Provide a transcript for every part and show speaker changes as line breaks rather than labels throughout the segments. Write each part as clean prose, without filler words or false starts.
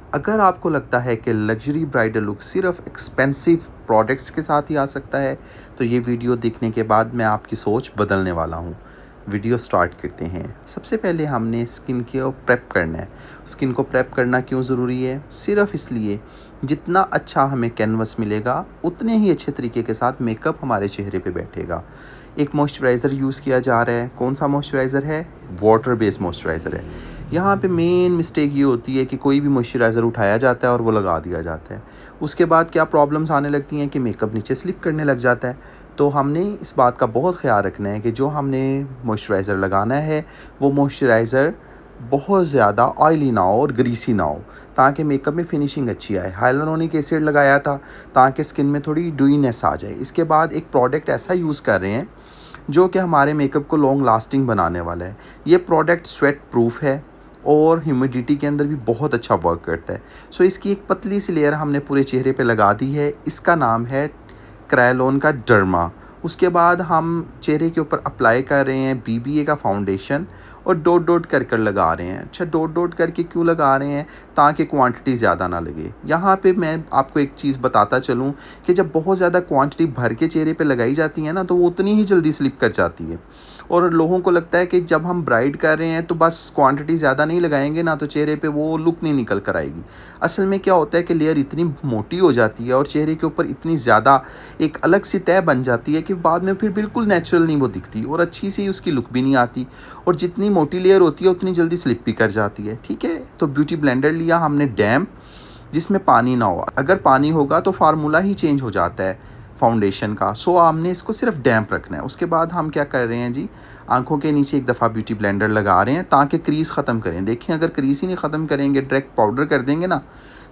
अगर आपको लगता है कि लग्जरी ब्राइडल लुक सिर्फ एक्सपेंसिव प्रोडक्ट्स के साथ ही आ सकता है, तो ये वीडियो देखने के बाद मैं आपकी सोच बदलने वाला हूँ। वीडियो स्टार्ट करते हैं। सबसे पहले हमने स्किन को प्रेप करना है। स्किन को प्रेप करना क्यों ज़रूरी है? सिर्फ इसलिए, जितना अच्छा हमें कैनवस मिलेगा उतने ही अच्छे तरीके के साथ मेकअप हमारे चेहरे पे बैठेगा। एक मॉइस्चराइज़र यूज़ किया जा रहा है। कौन सा मॉइस्चराइज़र है? वाटर बेस्ड मॉइस्चराइज़र है। यहाँ पे मेन मिस्टेक ये होती है कि कोई भी मॉइस्चराइज़र उठाया जाता है और वो लगा दिया जाता है। उसके बाद क्या प्रॉब्लम्स आने लगती हैं कि मेकअप नीचे स्लिप करने लग जाता है। तो हमने इस बात का बहुत ख़्याल रखना है कि जो हमने मॉइस्चराइज़र लगाना है, वो मॉइस्चराइज़र बहुत ज़्यादा ऑयली ना हो और ग्रीसी ना हो, ताकि मेकअप में फिनिशिंग अच्छी आए। हाइलुरोनिक एसिड लगाया था ताकि स्किन में थोड़ी ड्यूईनेस आ जाए। इसके बाद एक प्रोडक्ट ऐसा यूज़ कर रहे हैं जो कि हमारे मेकअप को लॉन्ग लास्टिंग बनाने वाला है। ये प्रोडक्ट स्वेट प्रूफ है और ह्यूमिडिटी के अंदर भी बहुत अच्छा वर्क करता है। सो इसकी एक पतली सी लेयर हमने पूरे चेहरे पे लगा दी है। इसका नाम है क्रायोलन का डर्मा। उसके बाद हम चेहरे के ऊपर अप्लाई कर रहे हैं बीबीए का फाउंडेशन और डॉट डॉट कर कर लगा रहे हैं। अच्छा, डॉट डॉट करके क्यों लगा रहे हैं? ताकि क्वांटिटी ज़्यादा ना लगे। यहाँ पे मैं आपको एक चीज़ बताता चलूँ कि जब बहुत ज़्यादा क्वांटिटी भर के चेहरे पे लगाई जाती है ना, तो वो उतनी ही जल्दी स्लिप कर जाती है। और लोगों को लगता है कि जब हम ब्राइड कर रहे हैं तो बस क्वांटिटी ज़्यादा नहीं लगाएंगे ना, तो चेहरे पे वो लुक नहीं निकल कर आएगी। असल में क्या होता है कि लेयर इतनी मोटी हो जाती है और चेहरे के ऊपर इतनी ज़्यादा एक अलग सी तह बन जाती है कि बाद में फिर बिल्कुल नेचुरल नहीं वो दिखती और अच्छी सी उसकी लुक भी नहीं आती। और जितनी मोटी लेयर होती है उतनी जल्दी स्लिप भी कर जाती है। ठीक है, तो ब्यूटी ब्लेंडर लिया हमने डैम्प, जिसमें पानी ना हो। अगर पानी होगा तो फार्मूला ही चेंज हो जाता है फाउंडेशन का। सो हमने इसको सिर्फ डैम्प रखना है। उसके बाद हम क्या कर रहे हैं जी, आंखों के नीचे एक दफ़ा ब्यूटी ब्लेंडर लगा रहे हैं ताकि क्रीज ख़त्म करें। देखिए, अगर क्रीज ही नहीं ख़त्म करेंगे, डायरेक्ट पाउडर कर देंगे ना,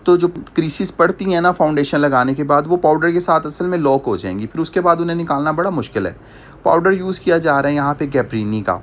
तो जो क्रीसेस पड़ती हैं ना फाउंडेशन लगाने के बाद, वो पाउडर के साथ असल में लॉक हो जाएंगी। फिर उसके बाद उन्हें निकालना बड़ा मुश्किल है। पाउडर यूज़ किया जा रहा है यहाँ पे गैब्रीनी का।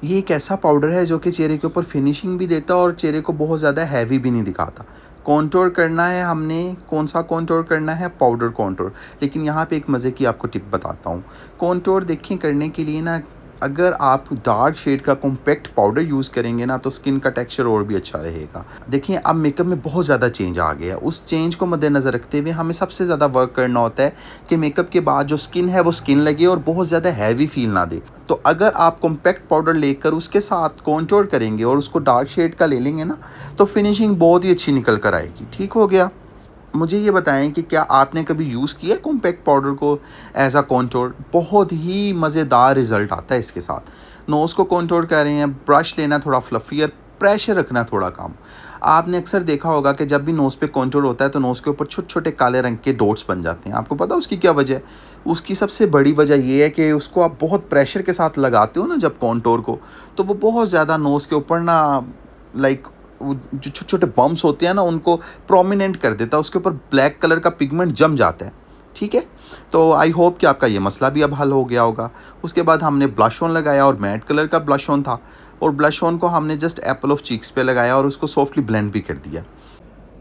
ये एक ऐसा पाउडर है जो कि चेहरे के ऊपर फिनिशिंग भी देता है और चेहरे को बहुत ज़्यादा हैवी भी नहीं दिखाता। कॉन्टोर करना है हमने। कौन सा कॉन्टोर करना है? Powder contour. लेकिन यहाँ पे एक मज़े की आपको टिप बताता हूँ। कॉन्टोर देखें करने के लिए ना, अगर आप डार्क शेड का कॉम्पैक्ट पाउडर यूज़ करेंगे ना, तो स्किन का टेक्सचर और भी अच्छा रहेगा। देखिए, अब मेकअप में बहुत ज़्यादा चेंज आ गया है। उस चेंज को मद्देनज़र रखते हुए हमें सबसे ज़्यादा वर्क करना होता है कि मेकअप के बाद जो स्किन है वो स्किन लगे और बहुत ज़्यादा हैवी फील ना दे। तो अगर आप कॉम्पैक्ट पाउडर लेकर उसके साथ कॉन्टोर करेंगे और उसको डार्क शेड का ले लेंगे ना, तो फिनिशिंग बहुत ही अच्छी निकल कर आएगी। ठीक हो गया। मुझे ये बताएं कि क्या आपने कभी यूज़ किया कॉम्पैक्ट पाउडर को एज अ कॉन्टोर? बहुत ही मज़ेदार रिज़ल्ट आता है इसके साथ। नोज़ को कॉन्टोर कर रहे हैं, ब्रश लेना थोड़ा फ्लफियर, प्रेशर रखना थोड़ा कम। आपने अक्सर देखा होगा कि जब भी नोज़ पे कॉन्टोर होता है तो नोज़ के ऊपर छोटे छोटे काले रंग के डॉट्स बन जाते हैं। आपको पता है उसकी क्या वजह है? उसकी सबसे बड़ी वजह ये है कि उसको आप बहुत प्रेशर के साथ लगाते हो ना जब कॉन्टोर को, तो वो बहुत ज़्यादा नोज़ के ऊपर ना, लाइक वो जो छोटे छोटे बम्प्स होते हैं ना, उनको प्रोमिनेंट कर देता है। उसके ऊपर ब्लैक कलर का पिगमेंट जम जाता है। ठीक है, तो आई होप कि आपका ये मसला भी अब हल हो गया होगा। उसके बाद हमने ब्लश ऑन लगाया और मैट कलर का ब्लश ऑन था, और ब्लश ऑन को हमने जस्ट एप्पल ऑफ चीक्स पे लगाया और उसको सॉफ्टली ब्लेंड भी कर दिया।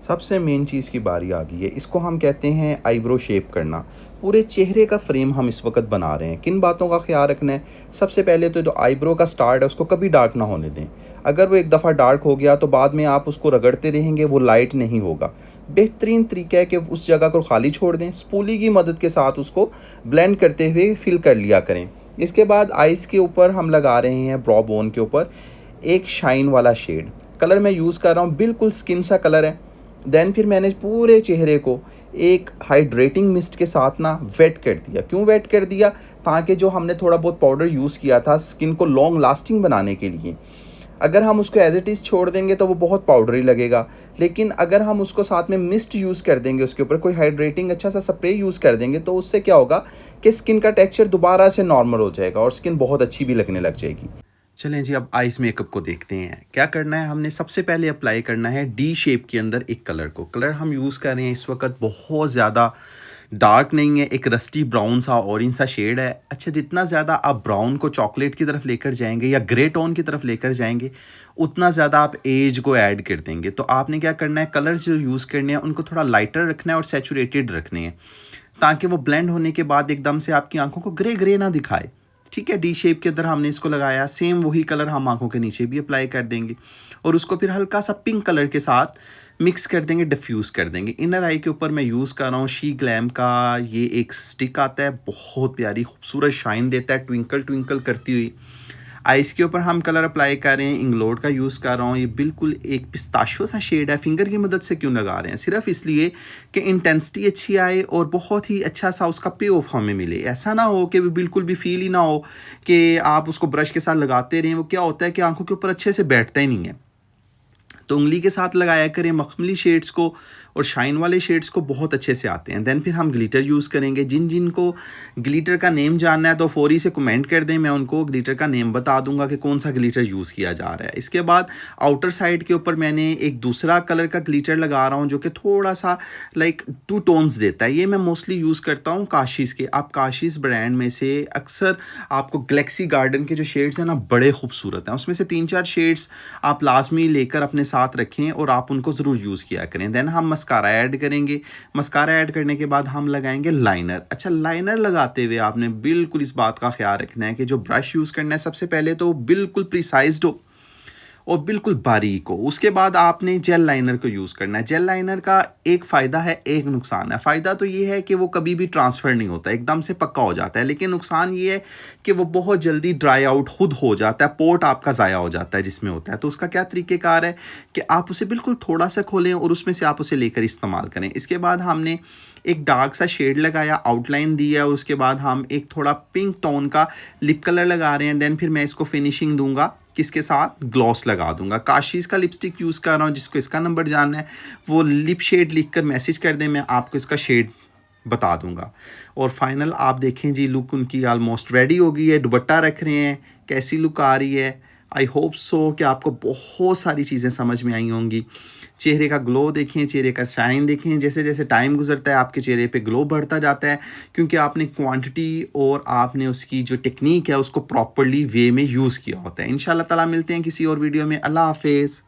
सबसे मेन चीज़ की बारी आ गई है। इसको हम कहते हैं आईब्रो शेप करना। पूरे चेहरे का फ्रेम हम इस वक्त बना रहे हैं। किन बातों का ख्याल रखना है? सबसे पहले तो जो आईब्रो का स्टार्ट है उसको कभी डार्क ना होने दें। अगर वो एक दफ़ा डार्क हो गया तो बाद में आप उसको रगड़ते रहेंगे, वो लाइट नहीं होगा। बेहतरीन तरीका है कि उस जगह को खाली छोड़ दें, स्पूली की मदद के साथ उसको ब्लेंड करते हुए फिल कर लिया करें। इसके बाद आइज़ के ऊपर हम लगा रहे हैं, ब्रो बोन के ऊपर एक शाइन वाला शेड। कलर मैं यूज़ कर रहा हूँ, बिल्कुल स्किन सा कलर है। देन फिर मैंने पूरे चेहरे को एक हाइड्रेटिंग मिस्ट के साथ ना वेट कर दिया। क्यों वेट कर दिया? ताकि जो हमने थोड़ा बहुत पाउडर यूज़ किया था स्किन को लॉन्ग लास्टिंग बनाने के लिए, अगर हम उसको एज इट इज़ छोड़ देंगे तो वो बहुत पाउडरी लगेगा। लेकिन अगर हम उसको साथ में मिस्ट यूज़ कर देंगे, उसके ऊपर कोई हाइड्रेटिंग अच्छा सा स्प्रे यूज़ कर देंगे, तो उससे क्या होगा कि स्किन का टेक्सचर दोबारा से नॉर्मल हो जाएगा और स्किन बहुत अच्छी भी लगने लग जाएगी। चलें जी, अब आइस मेकअप को देखते हैं। क्या करना है? हमने सबसे पहले अप्लाई करना है डी शेप के अंदर एक कलर को। कलर हम यूज़ कर रहे हैं इस वक्त बहुत ज़्यादा डार्क नहीं है, एक रस्टी ब्राउन सा ऑरेंज सा शेड है। अच्छा, जितना ज़्यादा आप ब्राउन को चॉकलेट की तरफ लेकर जाएंगे या ग्रे टोन की तरफ लेकर जाएंगे, उतना ज़्यादा आप एज को ऐड कर देंगे। तो आपने क्या करना है, कलर्स जो यूज़ करने हैं उनको थोड़ा लाइटर रखना है और सैचुरेटेड रखने हैं, ताकि वो ब्लेंड होने के बाद एकदम से आपकी आंखों को ग्रे ग्रे ना दिखाए। ठीक है। डी शेप के अंदर हमने इसको लगाया, सेम वही कलर हम आंखों के नीचे भी अप्लाई कर देंगे और उसको फिर हल्का सा पिंक कलर के साथ मिक्स कर देंगे, डिफ्यूज़ कर देंगे। इनर आई के ऊपर मैं यूज़ कर रहा हूँ शी ग्लैम का ये एक स्टिक आता है, बहुत प्यारी खूबसूरत शाइन देता है, ट्विंकल ट्विंकल करती हुई। आइस के ऊपर हम कलर अप्लाई कर रहे हैं, इंग्लोड का यूज़ कर रहा हूँ। ये बिल्कुल एक पिस्ताशियो सा शेड है। फिंगर की मदद से क्यों लगा रहे हैं? सिर्फ इसलिए कि इंटेंसिटी अच्छी आए और बहुत ही अच्छा सा उसका पे ऑफ हमें मिले। ऐसा ना हो कि बिल्कुल भी फील ही ना हो कि आप उसको ब्रश के साथ लगाते रहें। वो क्या होता है कि आंखों के ऊपर अच्छे से बैठता ही नहीं है। तो उंगली के साथ लगाया करें मखमली शेड्स को, और शाइन वाले शेड्स को बहुत अच्छे से आते हैं। देन फिर हम ग्लिटर यूज़ करेंगे। जिन जिन को ग्लिटर का नेम जानना है तो फौरी से कमेंट कर दें, मैं उनको ग्लिटर का नेम बता दूंगा कि कौन सा ग्लिटर यूज़ किया जा रहा है। इसके बाद आउटर साइड के ऊपर मैंने एक दूसरा कलर का ग्लिटर लगा रहा हूँ जो कि थोड़ा सा लाइक 2 टोन्स देता है। ये मैं मोस्टली यूज़ करता हूँ काशीज़ के। आप काशीज़ ब्रांड में से अक्सर आपको गैलेक्सी गार्डन के जो शेड्स हैं ना बड़े खूबसूरत हैं, उसमें से 3-4 शेड्स आप लाजमी लेकर अपने साथ रखें और आप उनको ज़रूर यूज़ किया करें। देन हम मस्कारा ऐड करेंगे। मस्कारा ऐड करने के बाद हम लगाएंगे लाइनर। अच्छा, लाइनर लगाते हुए आपने बिल्कुल इस बात का ख्याल रखना है कि जो ब्रश यूज़ करना है सबसे पहले तो बिल्कुल प्रिसाइज्ड हो और बिल्कुल बारीक हो। उसके बाद आपने जेल लाइनर को यूज़ करना है। जेल लाइनर का एक फ़ायदा है, एक नुकसान है। फ़ायदा तो ये है कि वो कभी भी ट्रांसफ़र नहीं होता, एकदम से पक्का हो जाता है। लेकिन नुकसान ये है कि वो बहुत जल्दी ड्राई आउट खुद हो जाता है, पोर्ट आपका ज़ाया हो जाता है जिसमें होता है। तो उसका क्या तरीक़ेकार है कि आप उसे बिल्कुल थोड़ा सा खोलें और उसमें से आप उसे लेकर इस्तेमाल करें। इसके बाद हमने एक डार्क सा शेड लगाया, आउटलाइन दी है, और उसके बाद हम एक थोड़ा पिंक टोन का लिप कलर लगा रहे हैं। देन फिर मैं इसको फिनिशिंग दूंगा, किसके साथ? ग्लॉस लगा दूंगा। काशीज़ का लिपस्टिक यूज़ कर रहा हूँ। जिसको इसका नंबर जानना है वो लिप शेड लिखकर मैसेज कर दें, मैं आपको इसका शेड बता दूंगा। और फाइनल आप देखें जी, लुक उनकी ऑलमोस्ट रेडी हो गई है। दुपट्टा रख रहे हैं, कैसी लुक आ रही है। आई होप सो कि आपको बहुत सारी चीज़ें समझ में आई होंगी। चेहरे का ग्लो देखें, चेहरे का शाइन देखें। जैसे जैसे टाइम गुजरता है आपके चेहरे पे ग्लो बढ़ता जाता है, क्योंकि आपने क्वांटिटी और आपने उसकी जो टेक्निक है उसको प्रॉपरली वे में यूज़ किया होता है। इंशाल्लाह ताला मिलते हैं किसी और वीडियो में। अल्लाह हाफिज़।